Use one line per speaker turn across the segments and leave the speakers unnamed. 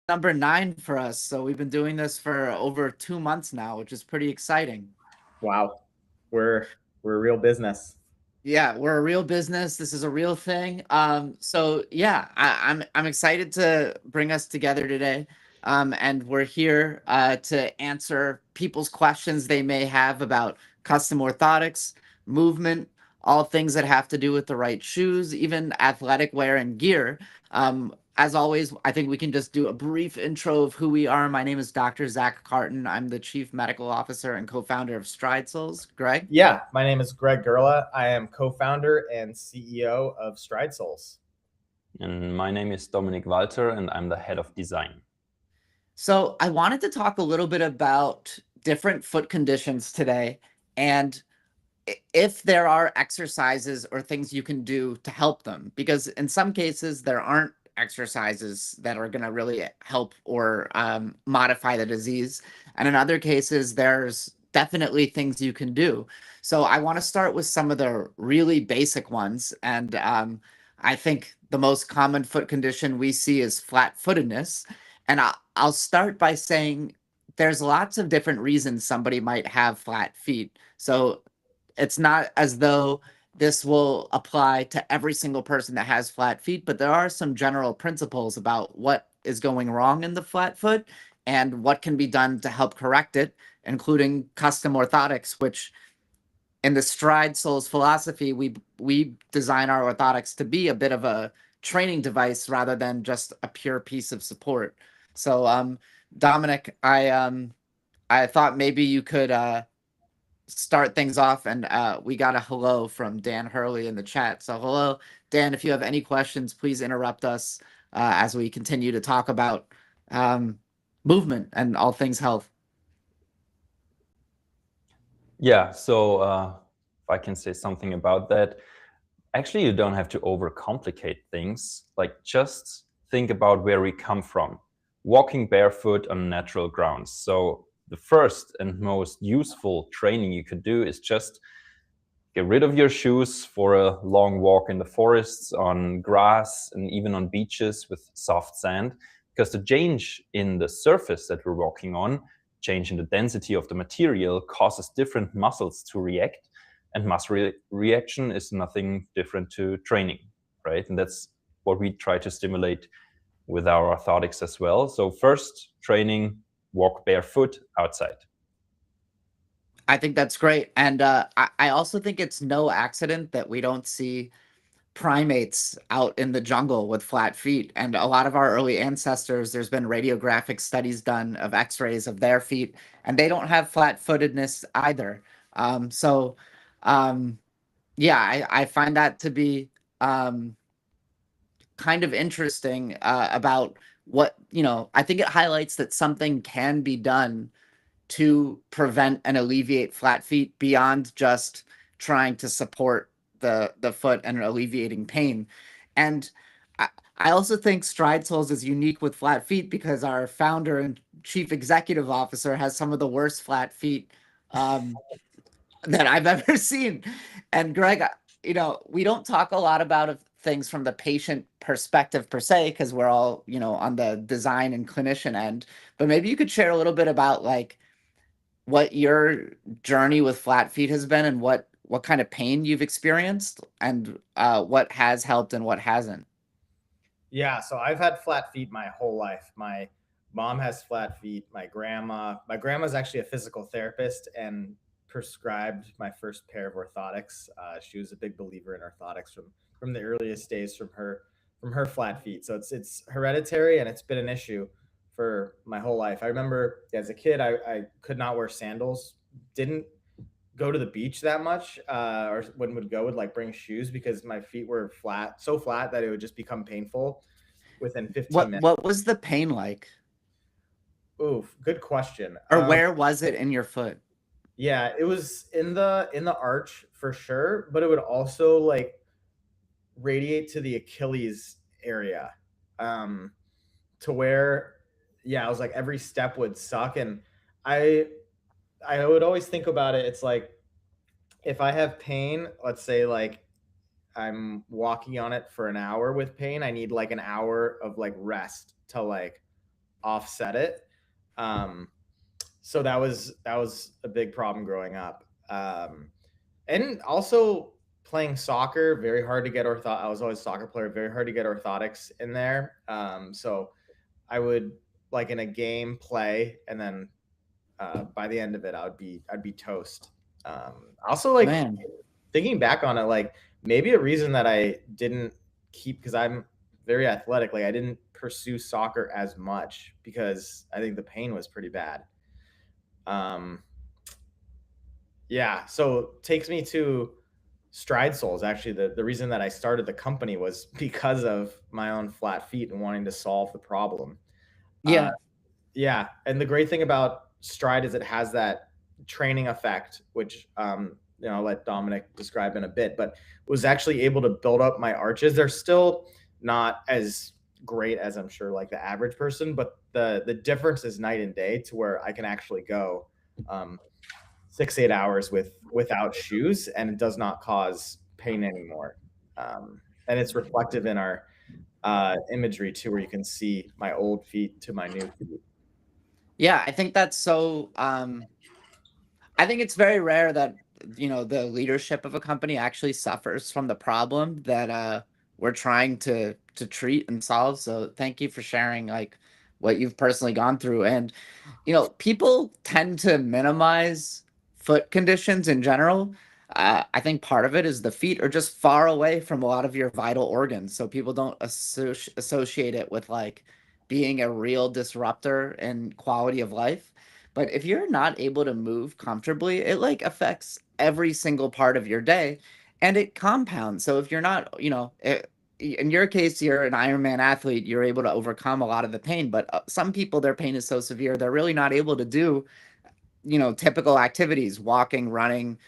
number 9 for us. So we've been doing this for over 2 months now, which is pretty exciting.
Wow, we're we're real business.
Yeah, we're a real business. This is a real thing. So yeah, I'm excited to bring us together today. And we're here to answer people's questions they may have about custom orthotics, movement, all things that have to do with the right shoes, even athletic wear and gear. As always, I think we can just do a brief intro of who we are. My name is Dr. Zach Carton. I'm the Chief Medical Officer and co-founder of Stride Souls. Greg?
Yeah, my name is Greg Gerla. I am co-founder and CEO of Stride Souls.
And my name is Dominik Walter, and I'm the head of design.
So I wanted to talk a little bit about different foot conditions today and if there are exercises or things you can do to help them, because in some cases there aren't exercises that are going to really help or modify the disease. And in other cases, there's definitely things you can do. So I want to start with some of the really basic ones. And I think the most common foot condition we see is flat-footedness. And I'll start by saying there's lots of different reasons somebody might have flat feet. So it's not as though this will apply to every single person that has flat feet, but there are some general principles about what is going wrong in the flat foot and what can be done to help correct it, including custom orthotics, which in the Stride Souls philosophy, we design our orthotics to be a bit of a training device rather than just a pure piece of support. So Dominik, I thought maybe you could start things off, and we got a hello from Dan Hurley in the chat. So hello, Dan. If you have any questions, please interrupt us as we continue to talk about movement and all things health.
Yeah, so if I can say something about that, actually you don't have to overcomplicate things. Like, just think about where we come from. Walking barefoot on natural grounds. So the first and most useful training you could do is just get rid of your shoes for a long walk in the forests, on grass, and even on beaches with soft sand, because the change in the surface that we're walking on, change in the density of the material, causes different muscles to react, and muscle reaction is nothing different to training, right? And that's what we try to stimulate with our orthotics as well. So first, training, walk barefoot outside.
I think that's great. And I also think it's no accident that we don't see primates out in the jungle with flat feet. And a lot of our early ancestors, there's been radiographic studies done of x-rays of their feet, and they don't have flat-footedness either. So yeah, I find that to be kind of interesting about what, I think it highlights that something can be done to prevent and alleviate flat feet beyond just trying to support the foot and alleviating pain. And I also think Stride Souls is unique with flat feet because our founder and chief executive officer has some of the worst flat feet that I've ever seen. And Greg, we don't talk a lot about things from the patient perspective per se, because we're all, on the design and clinician end. But maybe you could share a little bit about like what your journey with flat feet has been and what kind of pain you've experienced and what has helped and what hasn't.
Yeah, so I've had flat feet my whole life. My mom has flat feet. My grandma's actually a physical therapist and prescribed my first pair of orthotics. She was a big believer in orthotics from the earliest days from her flat feet. So it's hereditary and it's been an issue for my whole life. I remember as a kid, I could not wear sandals. Didn't go to the beach that much, or when would go would like bring shoes because my feet were so flat that it would just become painful within 15 minutes.
What was the pain like?
Oof, good question.
Or where was it in your foot?
Yeah, it was in the arch for sure, but it would also like radiate to the Achilles area, um, to where, yeah, I was like every step would suck, and I I would always think about it. It's like if I have pain, let's say like I'm walking on it for an hour with pain, I need like an hour of like rest to like offset it. So that was a big problem growing up. And also playing soccer, very hard to get I was always a soccer player, very hard to get orthotics in there. So I would, like, in a game, play, and then by the end of it, I'd be toast. Also, like,
Man,
thinking back on it, like, maybe a reason that I didn't keep, because I'm very athletic, like, I didn't pursue soccer as much because I think the pain was pretty bad. Um, yeah, so takes me to Stride Souls. Actually, the reason that I started the company was because of my own flat feet and wanting to solve the problem. Uh,
yeah,
yeah, and the great thing about Stride is it has that training effect, which I'll let Dominic describe in a bit, but was actually able to build up my arches. They're still not as great as, I'm sure, like the average person, but the difference is night and day, to where I can actually go 6-8 hours without shoes, and it does not cause pain anymore. And it's reflective in our imagery too, where you can see my old feet to my new feet.
yeah. I think that's so. I think it's very rare that the leadership of a company actually suffers from the problem that we're trying to treat and solve. So thank you for sharing like what you've personally gone through. And people tend to minimize foot conditions in general. I think part of it is the feet are just far away from a lot of your vital organs, so people don't associate it with like being a real disruptor in quality of life. But if you're not able to move comfortably, it like affects every single part of your day, and it compounds. So if you're not, in your case, you're an Ironman athlete, you're able to overcome a lot of the pain. But some people, their pain is so severe, they're really not able to do, typical activities, walking, running,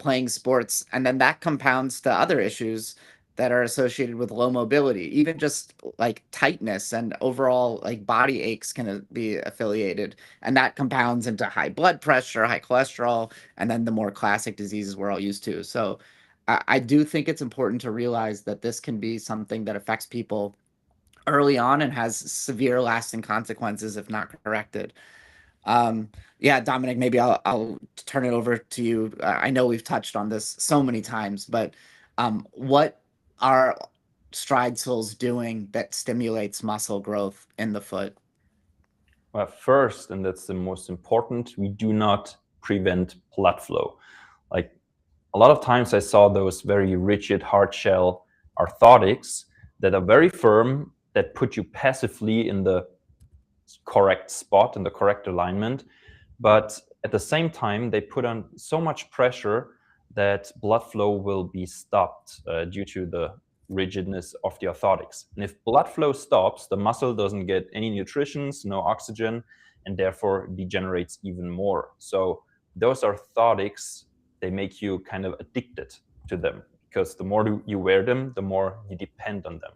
playing sports. And then that compounds to other issues that are associated with low mobility. Even just like tightness and overall like body aches can be affiliated. And that compounds into high blood pressure, high cholesterol, and then the more classic diseases we're all used to. So I do think it's important to realize that this can be something that affects people early on and has severe lasting consequences if not corrected. Yeah, Dominic, maybe I'll turn it over to you. I know we've touched on this so many times, but what are Stride Souls doing that stimulates muscle growth in the foot?
Well, first, and that's the most important, we do not prevent blood flow. Like, a lot of times I saw those very rigid hard shell orthotics that are very firm, that put you passively in the correct spot, in the correct alignment. But at the same time, they put on so much pressure that blood flow will be stopped due to the rigidness of the orthotics. And if blood flow stops, the muscle doesn't get any nutrition, no oxygen, and therefore degenerates even more. So those orthotics, they make you kind of addicted to them, because the more you wear them, the more you depend on them.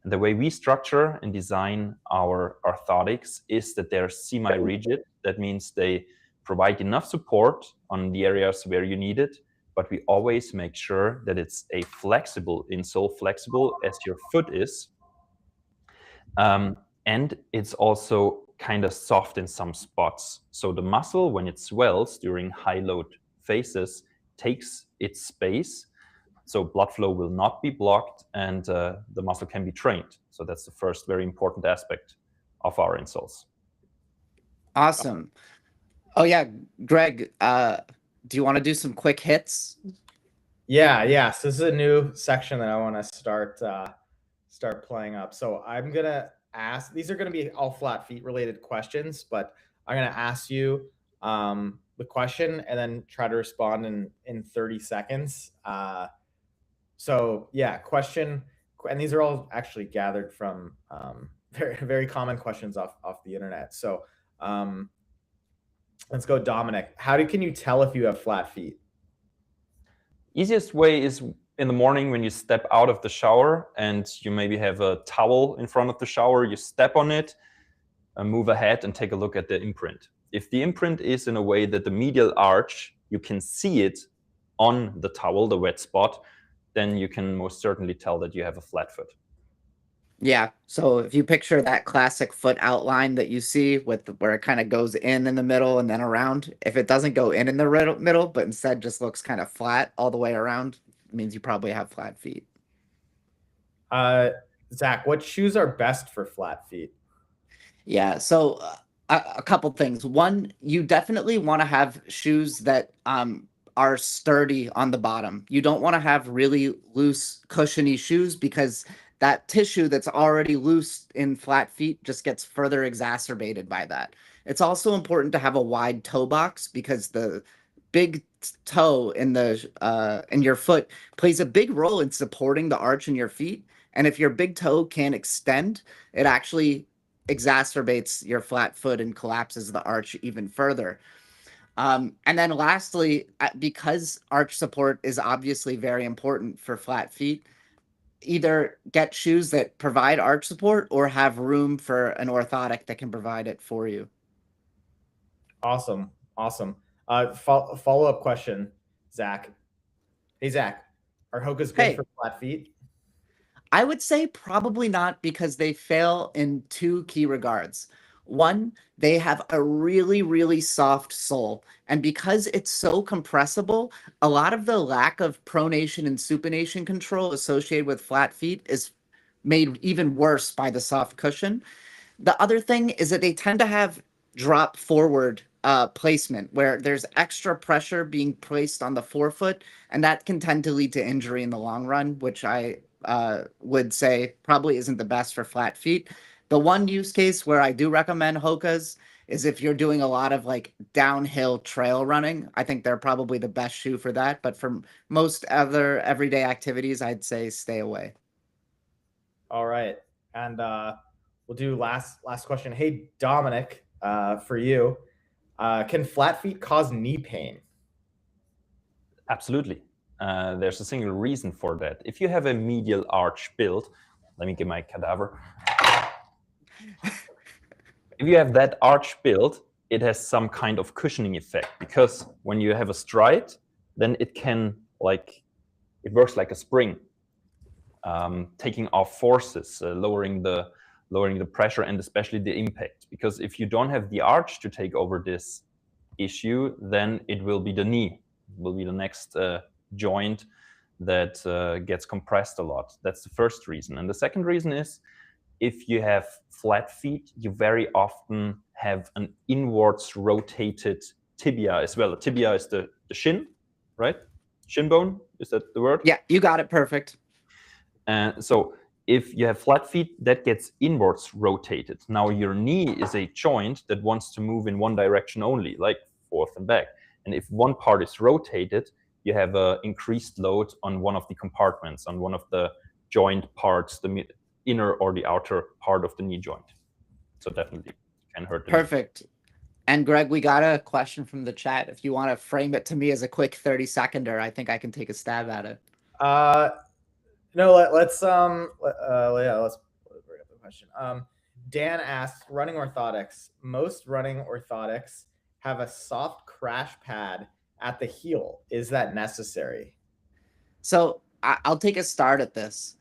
And the way we structure and design our orthotics is that they're semi-rigid. That means they provide enough support on the areas where you need it, but we always make sure that it's a flexible insole, flexible as your foot is. And it's also kind of soft in some spots. So the muscle, when it swells during high load phases, takes its space. So blood flow will not be blocked, and the muscle can be trained. So that's the first very important aspect of our insoles.
Awesome. Oh yeah, Greg, do you want to do some quick hits?
Yeah. So this is a new section that I want to start playing up. So I'm gonna ask. These are gonna be all flat feet related questions, but I'm gonna ask you the question and then try to respond in 30 seconds. So yeah, question, and these are all actually gathered from very very common questions off the internet. So let's go, Dominic. Can you tell if you have flat feet?
Easiest way is in the morning when you step out of the shower and you maybe have a towel in front of the shower, you step on it, move ahead and take a look at the imprint. If the imprint is in a way that the medial arch, you can see it on the towel, the wet spot, then you can most certainly tell that you have a flat foot.
Yeah. So if you picture that classic foot outline that you see with where it kind of goes in the middle and then around, if it doesn't go in the middle, but instead just looks kind of flat all the way around, it means you probably have flat feet.
Zach, what shoes are best for flat feet?
Yeah. So a couple things. One, you definitely want to have shoes that are sturdy on the bottom. You don't want to have really loose, cushiony shoes because that tissue that's already loose in flat feet just gets further exacerbated by that. It's also important to have a wide toe box because the big toe in your foot plays a big role in supporting the arch in your feet. And if your big toe can't extend, it actually exacerbates your flat foot and collapses the arch even further. And then lastly, because arch support is obviously very important for flat feet, either get shoes that provide arch support or have room for an orthotic that can provide it for you.
Awesome. Follow-up question, Zach. Hey, Zach, are Hoka's good
Hey,
for flat feet?
I would say probably not because they fail in two key regards. One, they have a really, really soft sole. And because it's so compressible, a lot of the lack of pronation and supination control associated with flat feet is made even worse by the soft cushion. The other thing is that they tend to have drop forward placement where there's extra pressure being placed on the forefoot, and that can tend to lead to injury in the long run, which I would say probably isn't the best for flat feet. The one use case where I do recommend Hoka's is if you're doing a lot of like downhill trail running. I think they're probably the best shoe for that. But for most other everyday activities, I'd say stay away.
All right. And we'll do last question. Hey, Dominic, for you, can flat feet cause knee pain?
Absolutely. There's a single reason for that. If you have a medial arch built, let me get my cadaver. If you have that arch built, it has some kind of cushioning effect because when you have a stride, then it can it works like a spring, taking off forces, lowering the pressure and especially the impact. Because if you don't have the arch to take over this issue, then it will be the knee, will be the next joint that gets compressed a lot. That's the first reason. And the second reason is if you have flat feet, you very often have an inwards rotated tibia as well. The tibia is the shin, right? Shin bone, is that the word?
Yeah, you got it perfect.
So if you have flat feet, that gets inwards rotated. Now your knee is a joint that wants to move in one direction only, like forth and back. And if one part is rotated, you have an increased load on one of the compartments, on one of the joint parts, the inner or the outer part of the knee joint. So definitely can hurt the knee.
Perfect. And Greg, we got a question from the chat. If you want to frame it to me as a quick 30-seconder, I think I can take a stab at it.
No, let's bring up the question. Dan asks, running orthotics. Most running orthotics have a soft crash pad at the heel. Is that necessary?
So I'll take a start at this.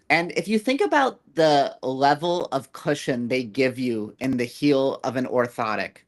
And if you think about the level of cushion they give you in the heel of an orthotic,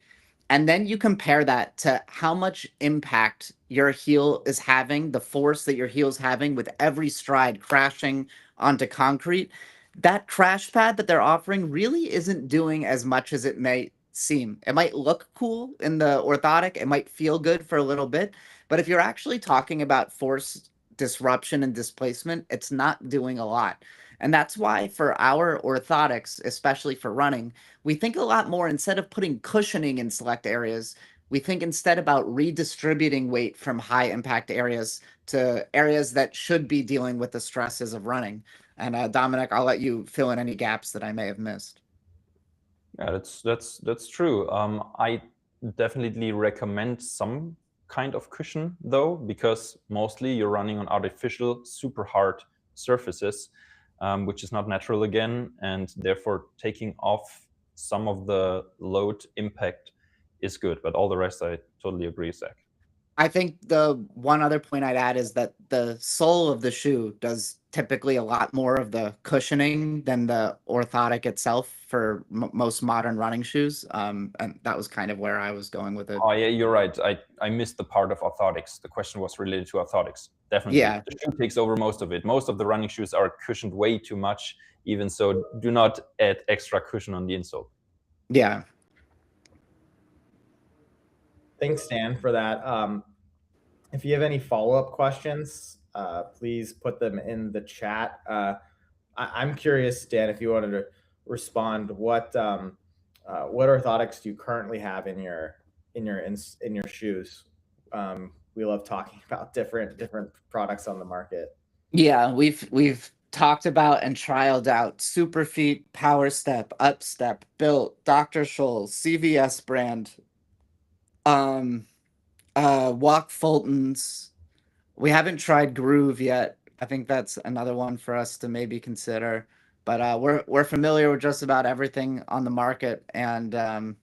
and then you compare that to how much impact your heel is having, the force that your heel is having with every stride crashing onto concrete, that crash pad that they're offering really isn't doing as much as it may seem. It might look cool in the orthotic, it might feel good for a little bit, but if you're actually talking about force disruption and displacement, it's not doing a lot. And that's why for our orthotics, especially for running, we think a lot more instead of putting cushioning in select areas, we think instead about redistributing weight from high impact areas to areas that should be dealing with the stresses of running. And Dominic, I'll let you fill in any gaps that I may have missed.
Yeah, that's true. I definitely recommend some kind of cushion though, because mostly you're running on artificial, super hard surfaces, which is not natural again, and therefore taking off some of the load impact is good. But all the rest, I totally agree, Zach.
I think the one other point I'd add is that the sole of the shoe does typically a lot more of the cushioning than the orthotic itself for most modern running shoes. And that was kind of where I was going with it.
Oh yeah, you're right. I missed the part of orthotics. The question was related to orthotics. Definitely.
Yeah.
The shoe takes over most of it. Most of the running shoes are cushioned way too much. Even so, do not add extra cushion on the insole.
Yeah.
Thanks, Dan, for that. If you have any follow-up questions, please put them in the chat. I'm curious, Dan, if you wanted to respond, what orthotics do you currently have in your shoes? We love talking about different products on the market.
Yeah, we've talked about and trialed out Superfeet, Power Step, Upstep, Built, Dr. Scholl's, CVS brand, Walk Fulton's. We haven't tried Groove yet. I think that's another one for us to maybe consider. But we're familiar with just about everything on the market, and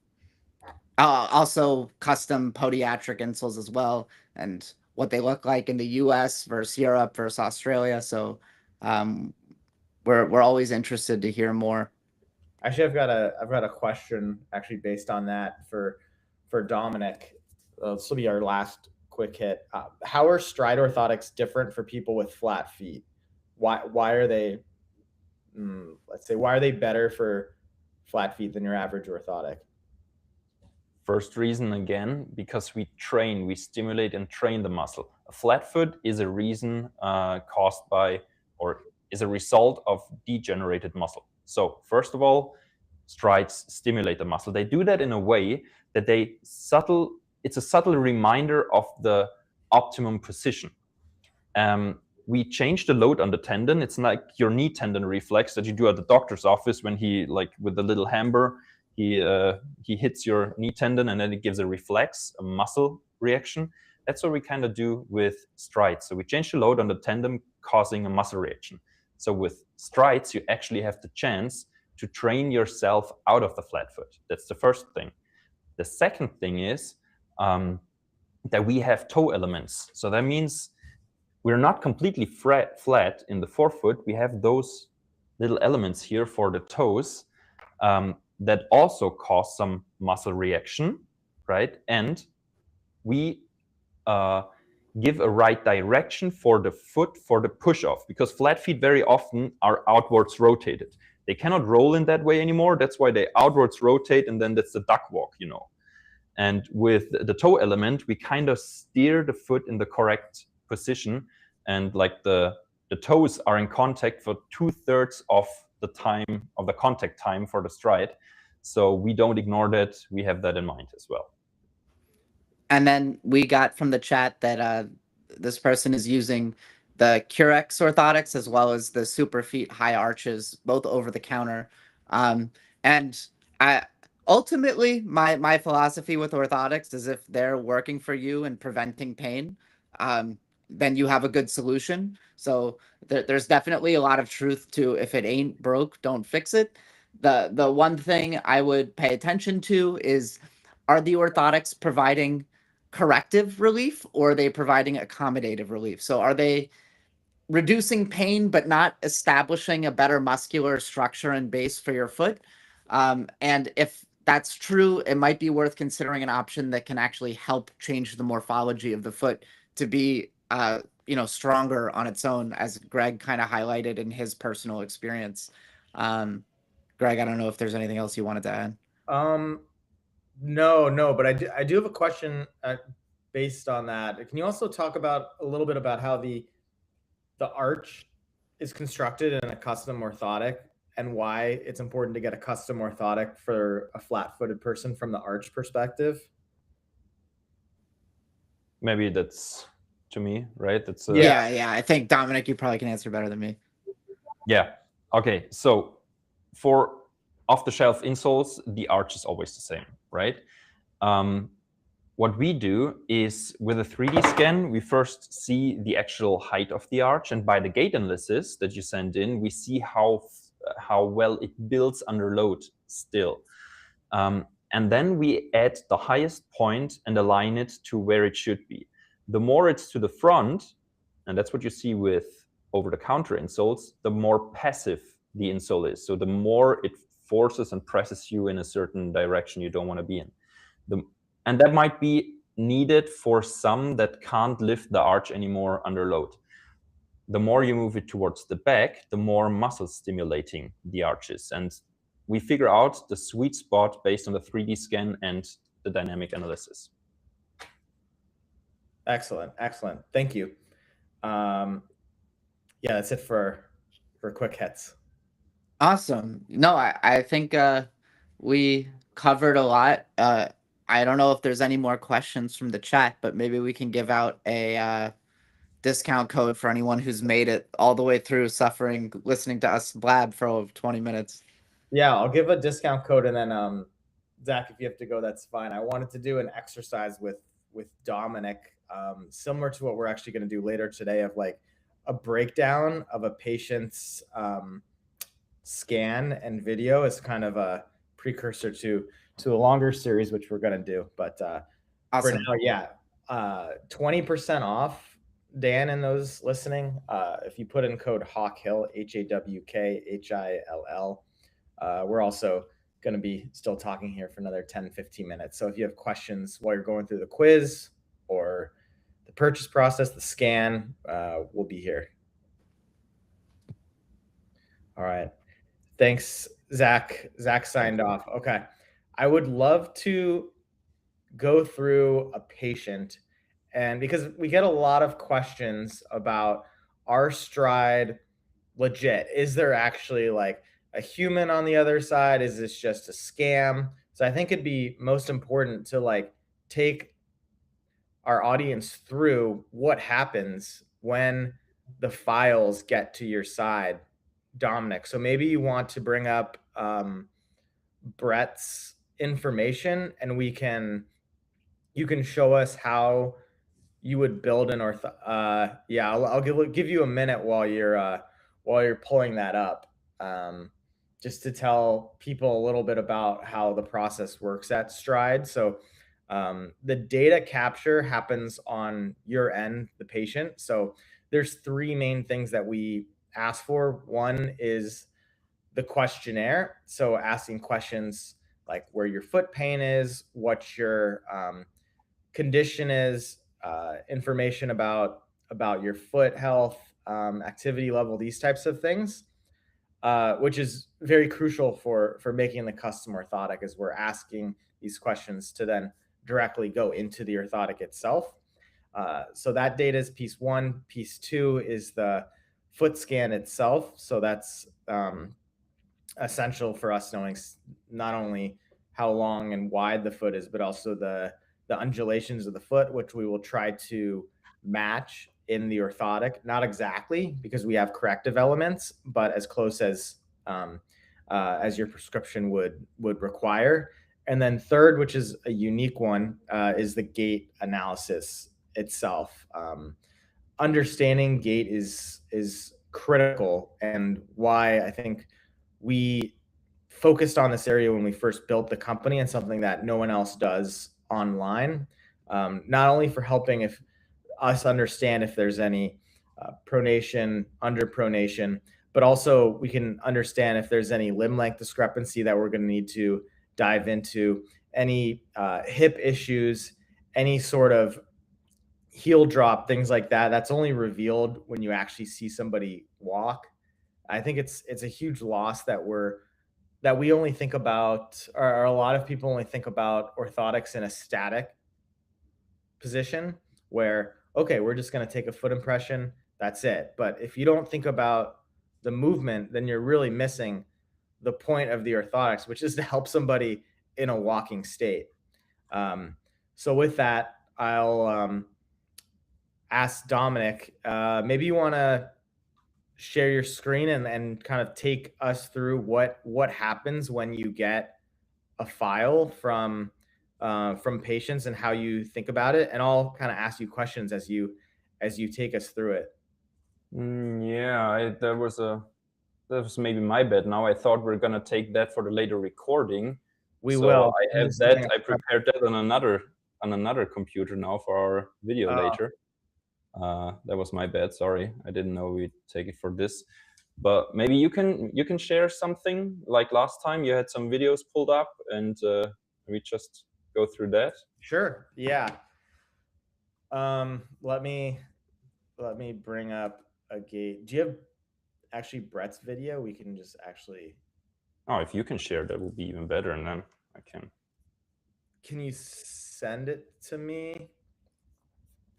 also custom podiatric insoles as well, and what they look like in the U.S. versus Europe versus Australia. So we're always interested to hear more.
Actually, I've got a question actually based on that for Dominic. This will be our last quick hit. How are Stride orthotics different for people with flat feet? Why are they? Let's say, why are they better for flat feet than your average orthotic?
First reason, again, because we stimulate and train the muscle. A flat foot is a reason caused by, or is a result of degenerated muscle. So first of all, strides stimulate the muscle. They do that in a way that it's a subtle reminder of the optimum position. We change the load on the tendon. It's like your knee tendon reflex that you do at the doctor's office when he, like with the little hammer, he hits your knee tendon and then it gives a reflex, a muscle reaction. That's what we kind of do with strides. So we change the load on the tendon, causing a muscle reaction. So with strides, you actually have the chance to train yourself out of the flat foot. That's the first thing. The second thing is that we have toe elements. So that means we're not completely flat in the forefoot. We have those little elements here for the toes that also cause some muscle reaction, right? And we give a right direction for the foot for the push-off, because flat feet very often are outwards rotated. They cannot roll in that way anymore. That's why they outwards rotate, and then that's the duck walk, you know. And with the toe element, we kind of steer the foot in the correct position, and like the toes are in contact for 2/3 of the time of the contact time for the stride. So we don't ignore that. We have that in mind as well.
And then we got from the chat that this person is using the Curex orthotics as well as the Superfeet high arches, both over the counter. And ultimately, my philosophy with orthotics is if they're working for you and preventing pain, then you have a good solution. So there's definitely a lot of truth to if it ain't broke, don't fix it. The one thing I would pay attention to is, are the orthotics providing corrective relief or are they providing accommodative relief? So are they reducing pain but not establishing a better muscular structure and base for your foot? And if that's true, it might be worth considering an option that can actually help change the morphology of the foot to be stronger on its own, as Greg kind of highlighted in his personal experience. Greg, I don't know if there's anything else you wanted to add.
No, but I do have a question based on that. Can you also talk about a little bit about how the arch is constructed in a custom orthotic and why it's important to get a custom orthotic for a flat-footed person from the arch perspective?
Maybe that's to me, right? That's
yeah. I think Dominic, you probably can answer better than me.
Yeah. Okay. So for off-the-shelf insoles, the arch is always the same, right? What we do is with a 3D scan, we first see the actual height of the arch, and by the gait analysis that you send in, we see how well it builds under load still. And then we add the highest point and align it to where it should be. The more it's to the front, and that's what you see with over-the-counter insoles, the more passive the insole is. So the more it forces and presses you in a certain direction you don't want to be in. And that might be needed for some that can't lift the arch anymore under load. The more you move it towards the back, the more muscle stimulating the arch is. And we figure out the sweet spot based on the 3D scan and the dynamic analysis.
Excellent. Thank you. Yeah, that's it for quick hits.
Awesome. No, I think we covered a lot. I don't know if there's any more questions from the chat, but maybe we can give out a discount code for anyone who's made it all the way through listening to us blab for over 20 minutes.
Yeah, I'll give a discount code, and then Zach, if you have to go, that's fine. I wanted to do an exercise with Dominic, similar to what we're actually going to do later today, of like a breakdown of a patient's scan and video as kind of a precursor to a longer series, which we're going to do. But
Awesome.
for now, yeah, 20% off. Dan and those listening, if you put in code HAWKHILL, HAWKHILL, we're also going to be still talking here for another 10-15 minutes. So if you have questions while you're going through the quiz or the purchase process, the scan, we'll be here. All right. Thanks, Zach. Zach signed off. Okay. I would love to go through a patient, and because we get a lot of questions about, our Stride legit? Is there actually like a human on the other side? Is this just a scam? So I think it'd be most important to like take our audience through what happens when the files get to your side, Dominic. So maybe you want to bring up Brett's information, and you can show us how you would build an yeah, I'll give you a minute while you're pulling that up, just to tell people a little bit about how the process works at Stride. So the data capture happens on your end, the patient. So there's three main things that we ask for. One is the questionnaire. So asking questions like where your foot pain is, what your condition is, information about your foot health, activity level, these types of things, which is very crucial for making the custom orthotic, as we're asking these questions to then directly go into the orthotic itself. So that data is piece one. Piece two is the foot scan itself. So that's essential for us knowing not only how long and wide the foot is, but also the undulations of the foot, which we will try to match in the orthotic. Not exactly, because we have corrective elements, but as close as your prescription would require. And then third, which is a unique one, is the gait analysis itself. Understanding gait is critical, and why I think we focused on this area when we first built the company, and something that no one else does online, not only for helping us understand if there's any pronation, underpronation, but also we can understand if there's any limb length discrepancy that we're going to need to dive into, any hip issues, any sort of heel drop, things like that. That's only revealed when you actually see somebody walk. I think it's a huge loss that we only think about, or a lot of people only think about orthotics in a static position where, okay, we're just going to take a foot impression, that's it. But if you don't think about the movement, then you're really missing the point of the orthotics, which is to help somebody in a walking state. So with that, I'll ask Dominic, maybe you want to share your screen and kind of take us through what happens when you get a file from patients and how you think about it, and I'll kind of ask you questions as you take us through it.
Yeah, that was maybe my bad. Now I thought we're gonna take that for the later recording.
We will.
I have that. I prepared that on another computer now for our video later. That was my bad. Sorry, I didn't know we'd take it for this. But maybe you can share something like last time. You had some videos pulled up, and we just go through that.
Sure. Yeah. Let me bring up a gate. Do you have actually Brett's video? We can just actually.
Oh, if you can share, that would be even better, and then I can.
Can you send it to me?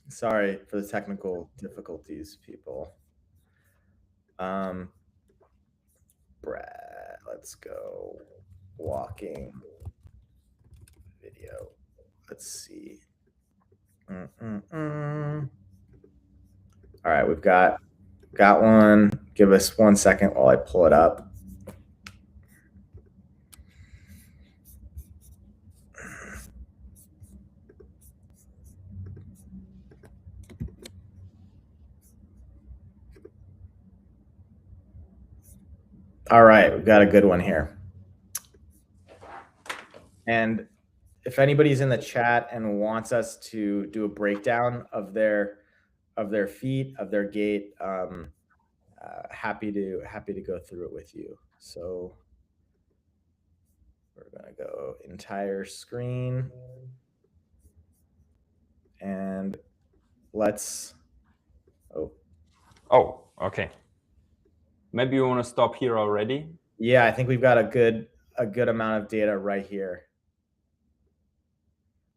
Sorry for the technical difficulties, people. Brett, let's go. Walking video. Let's see. All right, we've got one. Give us 1 second while I pull it up. All right, we've got a good one here. And if anybody's in the chat and wants us to do a breakdown of their feet, of their gait, happy to go through it with you. So we're gonna go entire screen, and let's.
Oh, okay. Maybe you want to stop here already?
Yeah, I think we've got a good amount of data right here.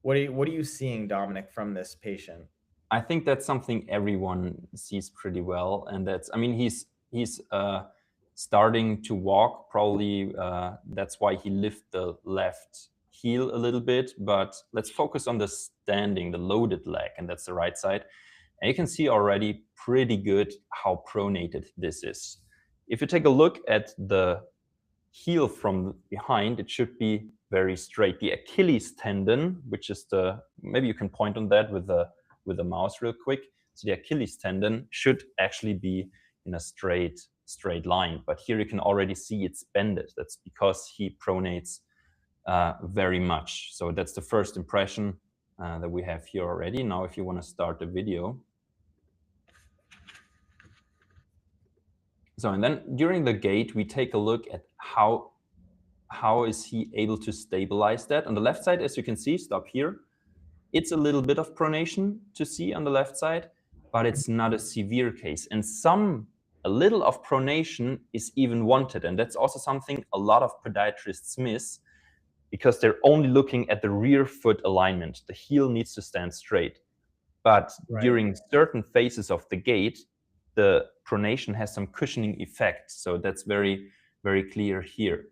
What are you seeing, Dominic, from this patient?
I think that's something everyone sees pretty well, and that's, I mean, he's starting to walk. Probably that's why he lifted the left heel a little bit. But let's focus on the standing, the loaded leg, and that's the right side. And you can see already pretty good how pronated this is. If you take a look at the heel from behind, it should be very straight. The Achilles tendon, which is maybe you can point on that with the mouse real quick. So the Achilles tendon should actually be in a straight line, but here you can already see it's bended. That's because he pronates very much. So that's the first impression that we have here already. Now, if you want to start the video. So, and then during the gait, we take a look at how is he able to stabilize that. On the left side, as you can see, stop here. It's a little bit of pronation to see on the left side, but it's not a severe case. And a little of pronation is even wanted. And that's also something a lot of podiatrists miss, because they're only looking at the rear foot alignment. The heel needs to stand straight. But during certain phases of the gait, the pronation has some cushioning effect. So that's very, very clear here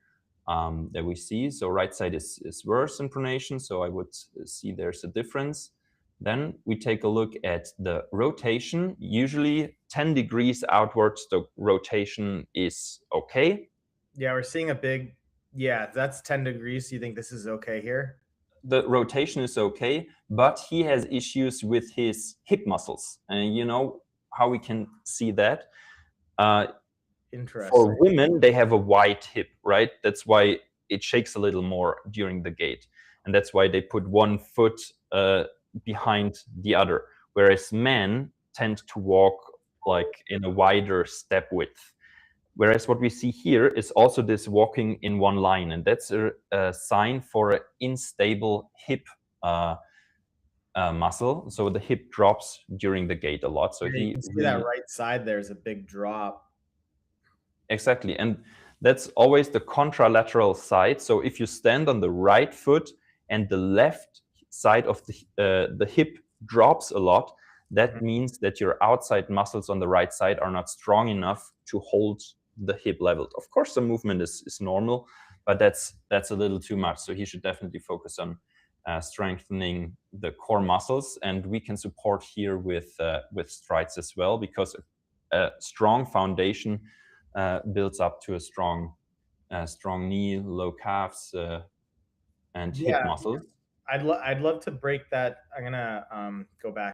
that we see. So right side is worse in pronation. So I would see there's a difference. Then we take a look at the rotation. Usually 10 degrees outwards, the rotation is okay.
Yeah, we're seeing a big, that's 10 degrees. So you think this is okay here?
The rotation is okay, but he has issues with his hip muscles. And you know how we can see that?
Interesting.
For women, they have a wide hip, right? That's why it shakes a little more during the gait. And that's why they put one foot behind the other. Whereas men tend to walk like in a wider step width. Whereas what we see here is also this walking in one line. And that's a sign for an unstable hip muscle. So the hip drops during the gait a lot. So
you can see that right side, there's a big drop.
Exactly. And that's always the contralateral side. So if you stand on the right foot and the left side of the hip drops a lot, that means that your outside muscles on the right side are not strong enough to hold the hip level. Of course, the movement is normal, but that's a little too much. So he should definitely focus on strengthening the core muscles. And we can support here with strides as well, because a strong foundation builds up to a strong knee, low calves, and hip muscles.
I'd love to break that. I'm gonna go back